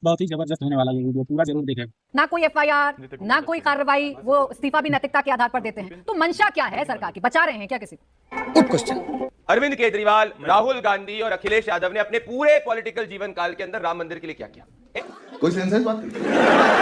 बहुत ही जबरदस्त होने वाला ये वीडियो, पूरा जरूर देखें। ना कोई एफआईआर, ना कोई कार्रवाई, वो इस्तीफा भी नैतिकता के आधार पर देते हैं। तो मंशा क्या है सरकार की? बचा रहे हैं क्या किसी को? Good question. अरविंद केजरीवाल, राहुल गांधी और अखिलेश यादव ने अपने पूरे पॉलिटिकल जीवन काल के अंदर राम मंदिर के लिए क्या किया? कोई सेंस है बात की?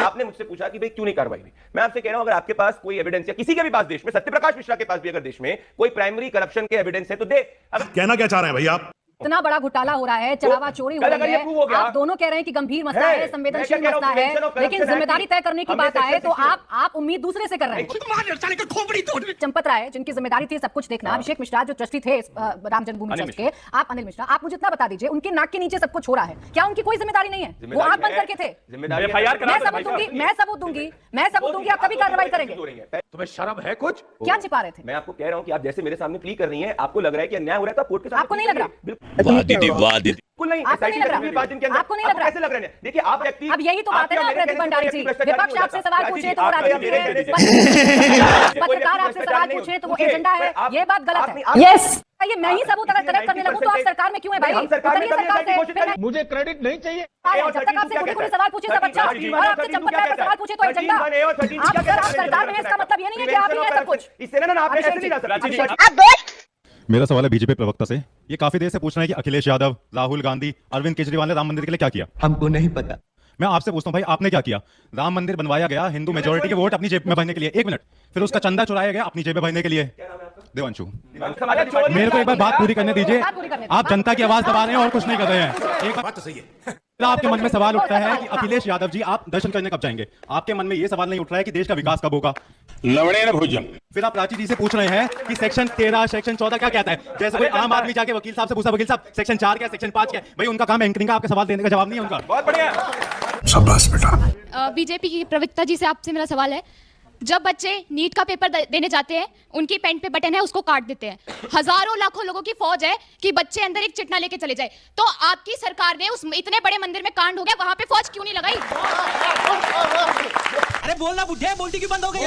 आपने मुझसे पूछा कि भाई क्यों नहीं कार्रवाई हुई। मैं आपसे कह रहा हूं, अगर आपके पास कोई एविडेंस या किसी के भी पास देश में, सत्यप्रकाश मिश्रा के पास भी अगर देश में कोई प्राइमरी करप्शन के एविडेंस है तो दे। कहना क्या चाह रहे हैं भाई आप? इतना बड़ा घोटाला हो रहा है, चढ़ावा चोरी हो रही है, आप दोनों कह रहे हैं कि गंभीर मसला है, संवेदनशील मसला है, लेकिन जिम्मेदारी तय करने की बात आए तो आप उम्मीद दूसरे से कर रहे हैं। चंपत राय जिनकी जिम्मेदारी थी सब कुछ देखना, अभिषेक मिश्रा जो ट्रस्टी थे राम जन्मभूमि ट्रस्ट के, आप अनिल मिश्रा, आप मुझे इतना बता दीजिए, उनके नाक के नीचे सब कुछ हो रहा है, क्या उनकी कोई जिम्मेदारी नहीं है? वो आंख बंद करके थे। मैं सबूत दूंगी, आप कभी कार्रवाई करेंगे? तुम्हें शर्म है कुछ? क्या छिपा रहे थे? मैं आपको कह रहा हूं कि आप जैसे मेरे सामने प्ली कर रही हैं, आपको लग रहा है कि अन्याय हो रहा है, तो कोर्ट के सामने आपको नहीं लग रहा? बिल्कुल नहीं। आपको नहीं लग रहा? आपको नहीं लग रहा? कैसे लग रहे हैं? देखिए आप व्यक्ति, अब यही तो बात है ना प्रतिक भंडारी जी, विपक्ष आपसे सवाल पूछे तो वो राजनीति है, पत्रकार आपसे सवाल पूछे तो वो एजेंडा है, ये बात गलत है। यस, ये मैं ही सबूत अगर कलेक्ट करने लगूं तो आप सरकार में क्यों है भाई? उतरिए सरकार से। मुझे क्रेडिट नहीं चाहिए। जब तक आपसे खुद सवाल पूछे सब अच्छा, और आपसे चंपत राय पर सवाल पूछे तो एजेंडा। आप सरकार में, इसका मतलब ये नहीं है कि आप ही हैं सब कुछ। इससे ना आप ऐसे नहीं जा सकते। मेरा सवाल है बीजेपी प्रवक्ता से, ये काफी देर से पूछ रहे हैं कि अखिलेश यादव, राहुल गांधी, अरविंद केजरीवाल ने राम मंदिर के लिए क्या किया? हमको नहीं पता। मैं आपसे पूछता हूं भाई, आपने क्या किया? राम मंदिर बनवाया गया हिंदू मेजोरिटी के वोट अपनी जेब में भरने के लिए, 1 मिनट, फिर उसका चंदा चुराया गया अपनी जेब में भरने के लिए। देवांशु, मेरे को एक बार बात पूरी करने दीजिए। आप जनता की आवाज दबा रहे हैं और कुछ नहीं कर रहे हैं। एक बात तो सही है। आपके मन में सवाल उठता है कि अखिलेश यादव जी आप दर्शन करने कब जाएंगे? आपके मन में ये सवाल नहीं उठ रहा है कि देश का विकास कब होगा? लवड़े न भोजन। फिर आप रांची जी से पूछ रहे हैं कि सेक्शन 13, सेक्शन 14 क्या कहता है? जैसे कोई आम आदमी जाके वकील साहब से पूछा, वकील साहब सेक्शन 4 क्या, सेक्शन 5 क्या? भाई उनका काम एंकरिंग का, आपके सवाल देने का जवाब नहीं है उनका। बहुत बढ़िया। शाबाश बेटा। बीजेपी की प्रवक्ता जी से आपसे मेरा सवाल है, जब बच्चे नीट का पेपर देने जाते हैं, उनकी पैंट पे बटन है उसको काट देते हैं, हजारों लाखों लोगों की फौज है कि बच्चे अंदर एक चिट्ठा लेके चले जाए, तो आपकी सरकार ने उस इतने बड़े मंदिर में कांड हो गया, वहां पे फौज क्यों नहीं लगाई? अरे बोलना बुढ़े, बोलती क्यों बंद हो गई?